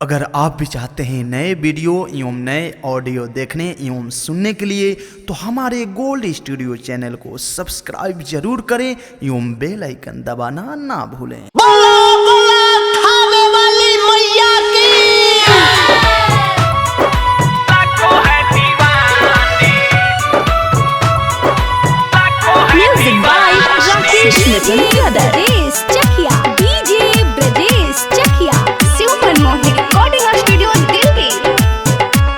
अगर आप भी चाहते हैं नए वीडियो एवं नए ऑडियो देखने एवं सुनने के लिए तो हमारे गोल्ड स्टूडियो चैनल को सब्सक्राइब जरूर करें एवं बेल आइकन दबाना ना भूलें। Music by Rakesh Nitin Brothers. Chakia DJ Brajesh Chakia Super Mohi Recording Studio Delhi.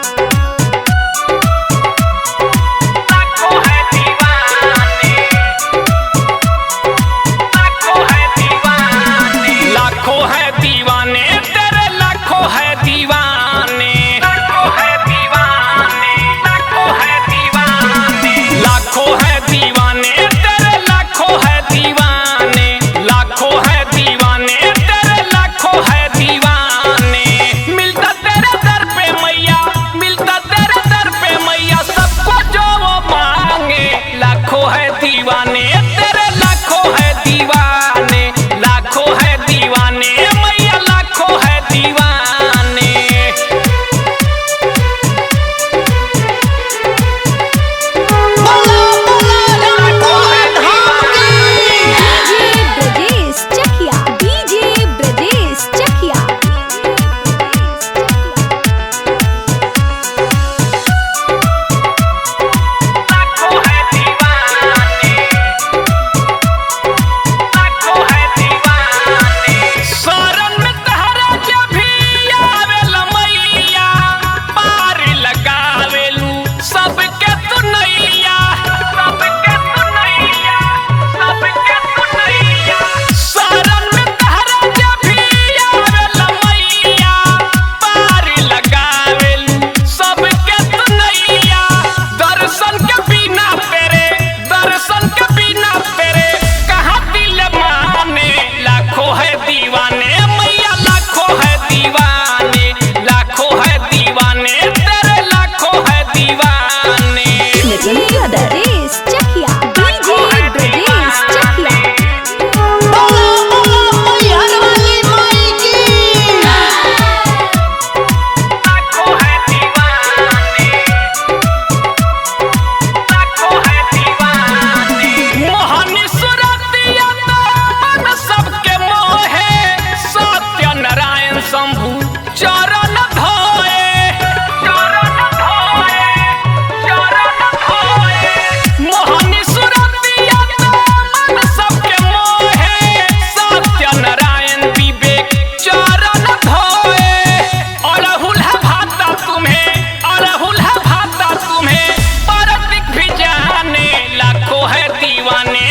लाखों है दीवाने तेरे लाखों है दीवाने लाखों है दीवाने लाखों है दीवाने लाखों है दीवाने तेरे लाखों है दीवाने लाखों है दीवाने तेरे लाखों है दीवाने मिलता तेरे दर पे मैया मिलता तेरे दर पे मैया सबको जो वो मांगे लाखों है दीवाने तेरे लाखों है दीवाने लाखों है दीवाने मैया लाखों है दीवाने DJ Brajesh Chakia DJ Brajesh Chakia लाखों है दीवाने लाखों है दीवाने शरण में तहरा जब भी आवेल मैया पार लगावेलू सबके तू नैया सबके तू नैया सबके तू नैया शरण में तहरा जब भी आवेल मैया पार लगावेलू सबके तू नैया दर्शन के बिना तेरे कहाँ दिल माने लाखों है दीवाने मैया लाखों है दीवाने लाखों है दीवाने तेरे लाखों है दीवाने Nitin Brothers Chakia DJ Brajesh Chakia लाखों है दीवाने लाखों है दीवाने मोहनी सुरतिया मन सबके मोहे सत्य नारायण शंभु चरण धोए चरण धोए चरण धोए मोहनी सुरतिया मन सबके मोहे सत्य नारायण विवेक चरण धोए अड़हुल है भाता तुम्हें परतिक भी जाने लाखों है दीवाने